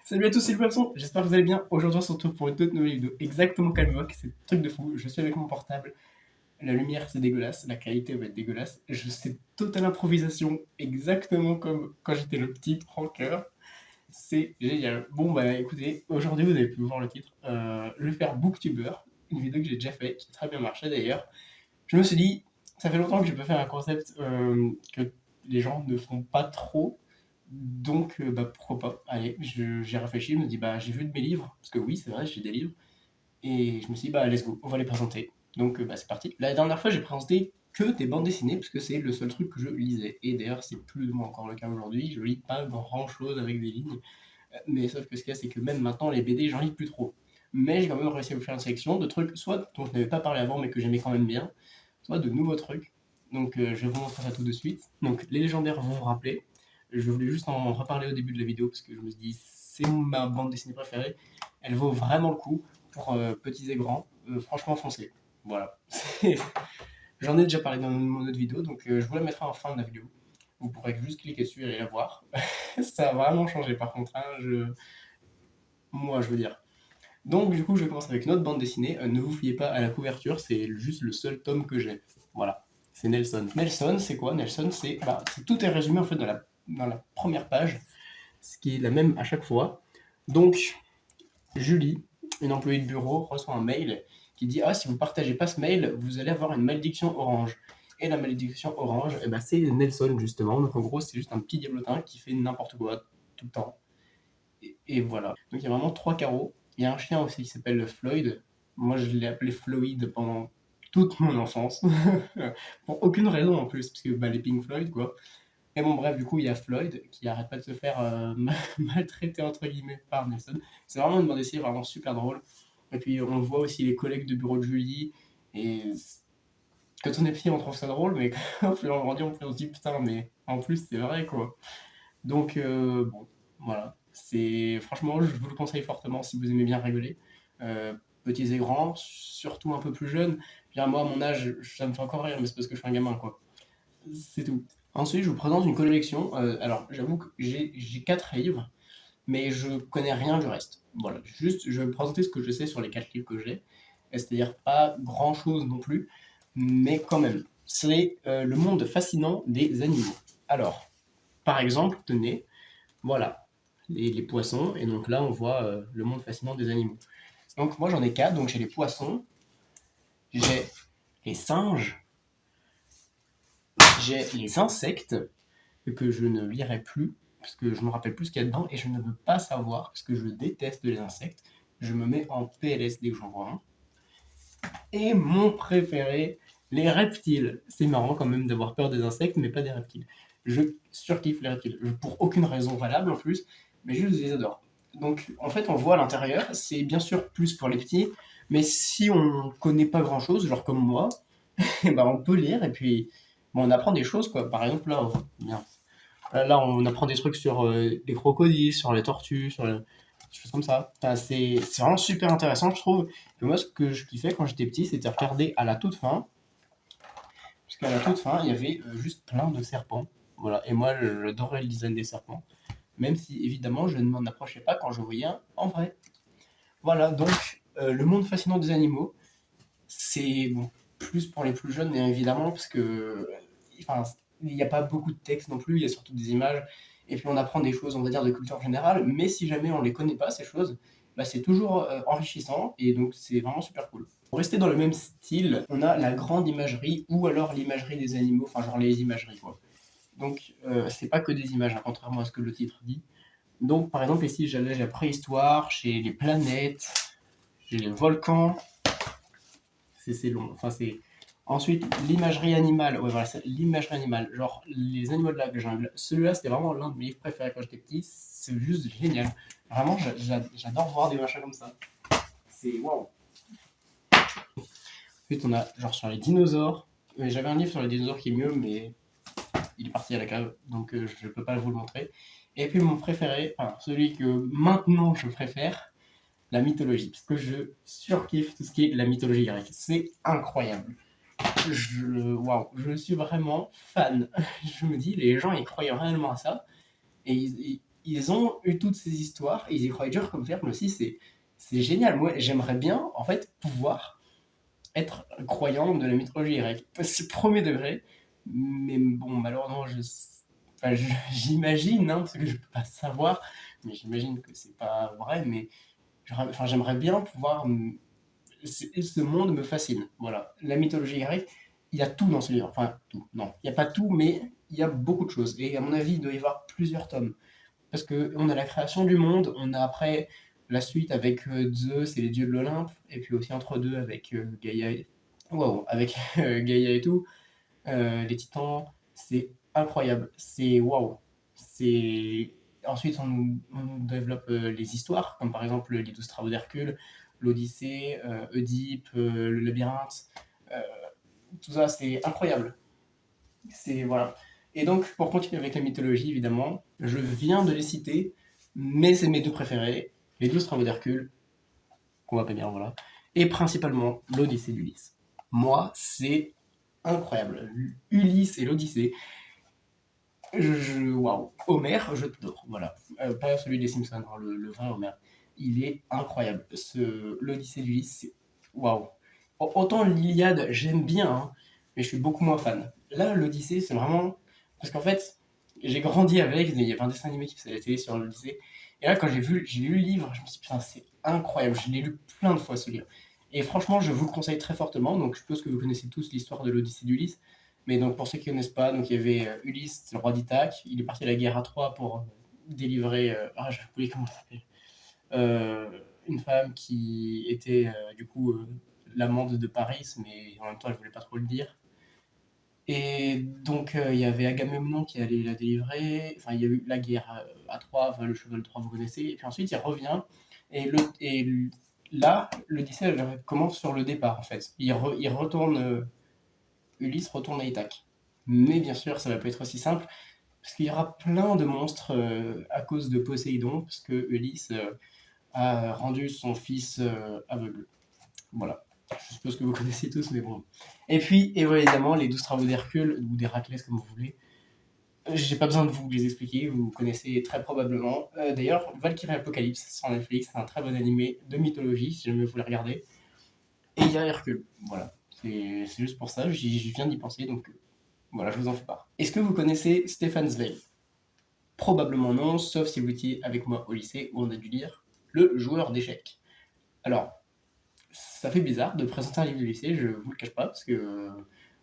Salut à tous, c'est le Poisson, j'espère que vous allez bien. Aujourd'hui, on se retrouve pour une toute nouvelle vidéo exactement comme Vogue, c'est un truc de fou. Je suis avec mon portable, la lumière c'est dégueulasse, la qualité va être dégueulasse. Je sais totale improvisation, exactement comme quand j'étais le petit pranker. C'est génial. Bon bah écoutez, aujourd'hui vous avez pu voir le titre. Je vais faire Booktuber, une vidéo que j'ai déjà faite, qui a très bien marché d'ailleurs. Je me suis dit, ça fait longtemps que je peux faire un concept que les gens ne font pas trop. Donc, bah, pourquoi pas. Allez, j'ai réfléchi, je me dis, bah, j'ai vu de mes livres, parce que oui, c'est vrai, j'ai des livres, et je me suis dit, bah, let's go, on va les présenter. Donc, bah, c'est parti. La dernière fois, j'ai présenté que des bandes dessinées, parce que c'est le seul truc que je lisais. Et d'ailleurs, c'est plus ou moins encore le cas aujourd'hui, je lis pas grand chose avec des lignes, mais sauf que ce qu'il y a, c'est que même maintenant, les BD, j'en lis plus trop. Mais j'ai quand même réussi à vous faire une sélection de trucs, soit dont je n'avais pas parlé avant, mais que j'aimais quand même bien, soit de nouveaux trucs. Donc, je vais vous montrer ça tout de suite. Donc, les légendaires vont vous rappeler. Je voulais juste en reparler au début de la vidéo parce que je me suis dit, c'est ma bande dessinée préférée. Elle vaut vraiment le coup pour petits et grands. Franchement, foncez. Voilà. J'en ai déjà parlé dans mon autre vidéo, donc je vous la mettrai en fin de la vidéo. Vous pourrez juste cliquer dessus et aller la voir. Ça a vraiment changé par contre, hein, moi je veux dire. Donc du coup, je vais commencer avec une autre bande dessinée. Ne vous fiez pas à la couverture, c'est juste le seul tome que j'ai. Voilà, c'est Nelson. Nelson, c'est quoi? Nelson, tout est résumé en fait dans la première page, ce qui est la même à chaque fois. Donc, Julie, une employée de bureau, reçoit un mail qui dit: ah, si vous partagez pas ce mail, vous allez avoir une malédiction orange. Et la malédiction orange, eh ben, c'est Nelson justement. Donc en gros, c'est juste un petit diablotin qui fait n'importe quoi tout le temps. Et voilà. Donc il y a vraiment trois carreaux. Il y a un chien aussi qui s'appelle Floyd. Moi, je l'ai appelé Floyd pendant toute mon enfance. Pour aucune raison en plus, parce que bah, les Pink Floyd, quoi. Et bon, bref, du coup, il y a Floyd qui arrête pas de se faire maltraiter entre guillemets par Nelson. C'est vraiment une bande dessinée vraiment super drôle. Et puis on voit aussi les collègues de bureau de Julie. Et quand on est petit, on trouve ça drôle, mais quand on grandit, on se dit putain, mais en plus, c'est vrai quoi. Donc, bon, voilà. C'est franchement, je vous le conseille fortement si vous aimez bien rigoler. Petits et grands, surtout un peu plus jeunes. Bien, moi, à mon âge, ça me fait encore rire, mais c'est parce que je suis un gamin, quoi. C'est tout. Ensuite, je vous présente une collection. Alors, j'avoue que j'ai 4 livres, mais je connais rien du reste. Voilà, juste, je vais vous présenter ce que je sais sur les 4 livres que j'ai. C'est-à-dire pas grand-chose non plus, mais quand même. C'est le monde fascinant des animaux. Alors, par exemple, tenez, voilà, les poissons. Et donc là, on voit le monde fascinant des animaux. Donc moi, j'en ai 4. Donc j'ai les poissons, j'ai les singes, j'ai les insectes, que je ne lirai plus, parce que je me rappelle plus ce qu'il y a dedans, et je ne veux pas savoir, parce que je déteste les insectes. Je me mets en PLS dès que j'en vois un. Et mon préféré, les reptiles. C'est marrant quand même d'avoir peur des insectes, mais pas des reptiles. Je surkiffe les reptiles, pour aucune raison valable en plus, mais juste je les adore. Donc en fait, on voit à l'intérieur, c'est bien sûr plus pour les petits, mais si on connaît pas grand chose, genre comme moi, eh ben on peut lire et puis bon, on apprend des choses quoi. Par exemple là on apprend des trucs sur les crocodiles, sur les tortues, sur des choses comme ça. Enfin, c'est vraiment super intéressant je trouve. Et moi ce que je kiffais quand j'étais petit, c'était regarder à la toute fin, parce qu'à la toute fin il y avait juste plein de serpents. Voilà. Et moi j'adorais le design des serpents, même si évidemment je ne m'en approchais pas quand je voyais un en vrai. Voilà, donc le monde fascinant des animaux, c'est bon, plus pour les plus jeunes, évidemment, parce que enfin, il n'y a pas beaucoup de texte non plus, il y a surtout des images, et puis on apprend des choses, on va dire, de culture générale, mais si jamais on ne les connaît pas, ces choses, bah, c'est toujours enrichissant, et donc c'est vraiment super cool. Pour rester dans le même style, on a la grande imagerie, ou alors l'imagerie des animaux, enfin genre les imageries, quoi. Donc c'est pas que des images, hein, contrairement à ce que le titre dit. Donc par exemple ici, j'allais la préhistoire, chez les planètes, j'ai les volcans, c'est long. Enfin, c'est. Ensuite, l'imagerie animale. Ouais, voilà, c'est l'imagerie animale. Genre, les animaux de la jungle. Celui-là, c'était vraiment l'un de mes livres préférés quand j'étais petit. C'est juste génial. Vraiment, j'adore voir des machins comme ça. C'est waouh. Ensuite, on a genre sur les dinosaures. J'avais un livre sur les dinosaures qui est mieux, mais il est parti à la cave, donc je ne peux pas vous le montrer. Et puis mon préféré, enfin celui que maintenant je préfère, la mythologie, parce que je surkiffe tout ce qui est la mythologie grecque. C'est incroyable. Waouh, je suis vraiment fan. Je me dis, les gens, ils croient réellement à ça. Et ils ont eu toutes ces histoires, ils y croient dur comme fer, mais aussi c'est génial. Moi, j'aimerais bien, en fait, pouvoir être croyant de la mythologie grecque. C'est premier degré, mais bon, malheureusement, enfin, j'imagine, hein, parce que je peux pas savoir, mais j'imagine que c'est pas vrai, mais enfin, j'aimerais bien pouvoir. Ce monde me fascine. Voilà. La mythologie grecque, il y a tout dans ce livre. Enfin, tout, non. Il n'y a pas tout, mais il y a beaucoup de choses. Et à mon avis, il doit y avoir plusieurs tomes. Parce qu'on a la création du monde, on a après la suite avec Zeus et les dieux de l'Olympe, et puis aussi entre deux avec Gaïa, wow, avec Gaïa et tout, les titans, c'est incroyable, c'est waouh, c'est ensuite on développe les histoires, comme par exemple les 12 travaux d'Hercule, l'Odyssée, Oedipe, le labyrinthe, euh, tout ça c'est incroyable, c'est voilà. Et donc pour continuer avec la mythologie évidemment, je viens de les citer, mais c'est mes deux préférés, les 12 travaux d'Hercule, qu'on va pas dire voilà, et principalement l'Odyssée d'Ulysse. Moi c'est incroyable. Ulysse et l'Odyssée. Waouh. Homère, je t'adore. Voilà. Pas celui des Simpsons, hein, le vrai Homère. Il est incroyable. L'Odyssée d'Ulysse, c'est waouh. Autant l'Iliade, j'aime bien, hein, mais je suis beaucoup moins fan. Là, l'Odyssée, c'est vraiment. Parce qu'en fait, j'ai grandi avec, il y avait un dessin animé qui faisait la télé sur l'Odyssée. Et là, quand j'ai lu le livre, je me suis dit, putain, c'est incroyable. Je l'ai lu plein de fois ce livre. Et franchement, je vous le conseille très fortement. Donc, je suppose que vous connaissez tous l'histoire de l'Odyssée d'Ulysse. Mais donc, pour ceux qui ne connaissent pas, donc, il y avait Ulysse, le roi d'Ithaque. Il est parti à la guerre à Troie pour délivrer. J'ai oublié comment ça s'appelle. Une femme qui était du coup l'amante de Paris, mais en même temps, elle voulait pas trop le dire. Et donc, il y avait Agamemnon qui allait la délivrer. Enfin, il y a eu la guerre à Troie, enfin, le cheval de Troie, vous connaissez. Et puis ensuite, il revient. Là, l'Odyssée elle commence sur le départ, en fait. Il retourne, Ulysse retourne à Ithaque. Mais bien sûr, ça va pas être aussi simple, parce qu'il y aura plein de monstres à cause de Poséidon, parce que Ulysse a rendu son fils aveugle. Voilà. Je suppose que vous connaissez tous, mais bon. Et puis, évidemment, les 12 travaux d'Hercule, ou d'Héraclès, comme vous voulez. J'ai pas besoin de vous les expliquer, vous connaissez très probablement. D'ailleurs, Valkyrie Apocalypse sur Netflix, c'est un très bon animé de mythologie, si jamais vous voulez regarder. Et il y a Hercule, voilà. C'est juste pour ça, je viens d'y penser, donc voilà, je vous en fais part. Est-ce que vous connaissez Stefan Zweig? Probablement non, sauf si vous étiez avec moi au lycée où on a dû lire Le joueur d'échecs. Alors, ça fait bizarre de présenter un livre de lycée, je vous le cache pas, parce que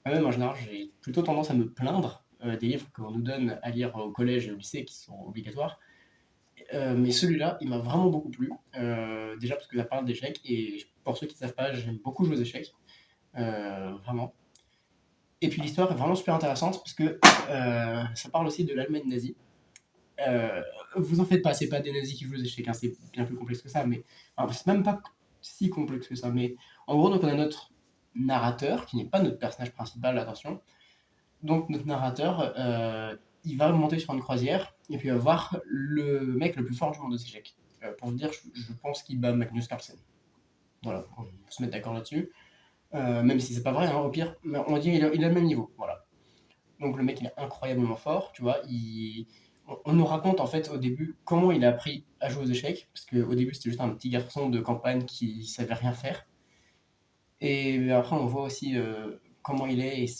moi-même en général j'ai plutôt tendance à me plaindre des livres qu'on nous donne à lire au collège et au lycée qui sont obligatoires. Mais celui-là, il m'a vraiment beaucoup plu. Déjà parce que ça parle d'échecs, et pour ceux qui ne savent pas, j'aime beaucoup jouer aux échecs. Vraiment. Et puis l'histoire est vraiment super intéressante parce que ça parle aussi de l'Allemagne nazie. Euh, vous en faites pas, c'est pas des nazis qui jouent aux échecs, hein, c'est bien plus complexe que ça, mais enfin, c'est même pas si complexe que ça. Mais en gros, donc on a notre narrateur qui n'est pas notre personnage principal, attention. Donc notre narrateur, il va monter sur une croisière et puis il va voir le mec le plus fort du monde aux échecs. Pour vous dire, je pense qu'il bat Magnus Carlsen. Voilà, on peut se mettre d'accord là-dessus. Même si c'est pas vrai, hein, au pire, on va dire il a le même niveau. Voilà. Donc le mec il est incroyablement fort, tu vois. On nous raconte en fait au début comment il a appris à jouer aux échecs, parce qu'au début c'était juste un petit garçon de campagne qui savait rien faire. Et après on voit aussi comment il est. Et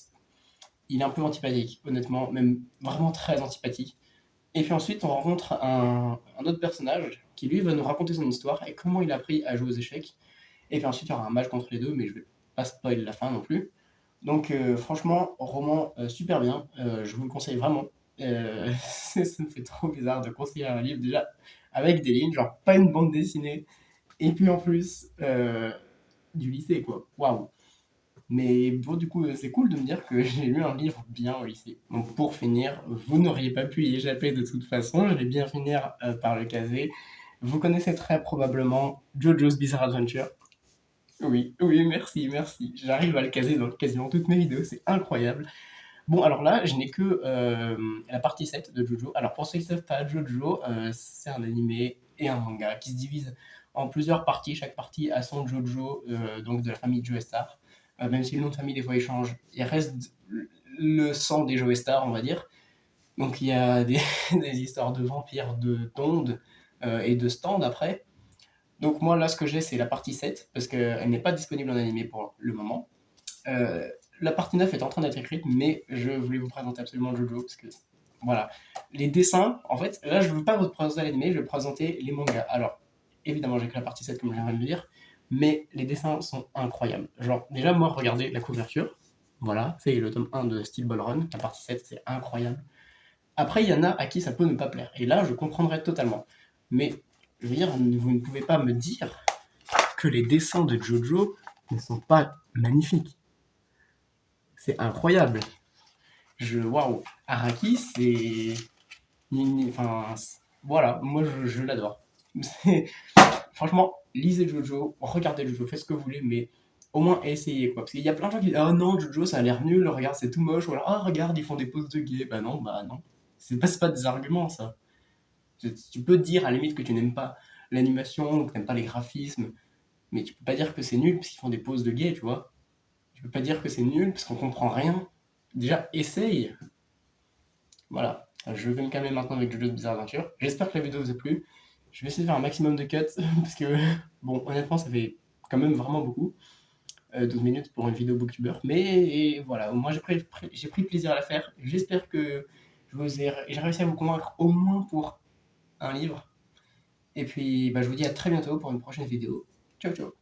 il est un peu antipathique, honnêtement, même vraiment très antipathique. Et puis ensuite on rencontre un autre personnage qui lui va nous raconter son histoire et comment il a appris à jouer aux échecs. Et puis ensuite il y aura un match contre les deux, mais je vais pas spoiler la fin non plus. Donc franchement, roman super bien, je vous le conseille vraiment. Ça me fait trop bizarre de conseiller un livre déjà avec des lignes, genre pas une bande dessinée, et puis en plus du lycée quoi. Waouh. Mais bon, du coup, c'est cool de me dire que j'ai lu un livre bien au lycée. Donc pour finir, vous n'auriez pas pu y échapper de toute façon, je vais bien finir par le caser. Vous connaissez très probablement JoJo's Bizarre Adventure. Oui, oui, merci, merci. J'arrive à le caser dans quasiment toutes mes vidéos, c'est incroyable. Bon, alors là, je n'ai que la partie 7 de JoJo. Alors pour ceux qui ne savent pas, JoJo, c'est un animé et un manga qui se divise en plusieurs parties. Chaque partie a son JoJo, donc de la famille Joestar. Même si le nom de famille des fois il change, il reste le sang des Joestar, on va dire. Donc il y a des, des histoires de vampires, d'ondes et de stands après. Donc moi là ce que j'ai c'est la partie 7 parce qu'elle n'est pas disponible en animé pour le moment. Euh, la partie 9 est en train d'être écrite mais je voulais vous présenter absolument Jojo parce que voilà. Les dessins, en fait, là je ne veux pas vous présenter l'animé, je vais présenter les mangas. Alors évidemment j'ai que la partie 7 comme je viens de le dire, mais les dessins sont incroyables. Genre déjà moi regardez la couverture, voilà, c'est le tome 1 de Steel Ball Run, la partie 7 c'est incroyable. Après, il y en a à qui ça peut ne pas plaire. Et là, je comprendrais totalement. Mais, je veux dire, vous ne pouvez pas me dire que les dessins de Jojo ne sont pas magnifiques. C'est incroyable. Waouh. Araki, c'est. Enfin, voilà, moi je l'adore. Franchement, lisez Jojo, regardez Jojo, faites ce que vous voulez, mais au moins essayez quoi. Parce qu'il y a plein de gens qui disent ah non, Jojo ça a l'air nul, regarde c'est tout moche, ou alors ah regarde ils font des poses de gay. Bah non. C'est pas des arguments ça. Tu peux dire à la limite que tu n'aimes pas l'animation, ou que tu n'aimes pas les graphismes, mais tu peux pas dire que c'est nul parce qu'ils font des poses de gay, tu vois. Tu peux pas dire que c'est nul parce qu'on comprend rien. Déjà, essaye. Voilà. Je vais me calmer maintenant avec Jojo's Bizarre Adventure. J'espère que la vidéo vous a plu. Je vais essayer de faire un maximum de cuts parce que, bon, honnêtement, ça fait quand même vraiment beaucoup. 12 minutes pour une vidéo booktuber. Mais voilà, moi j'ai pris plaisir à la faire. J'espère que j'ai réussi à vous convaincre au moins pour un livre. Et puis, bah, je vous dis à très bientôt pour une prochaine vidéo. Ciao, ciao.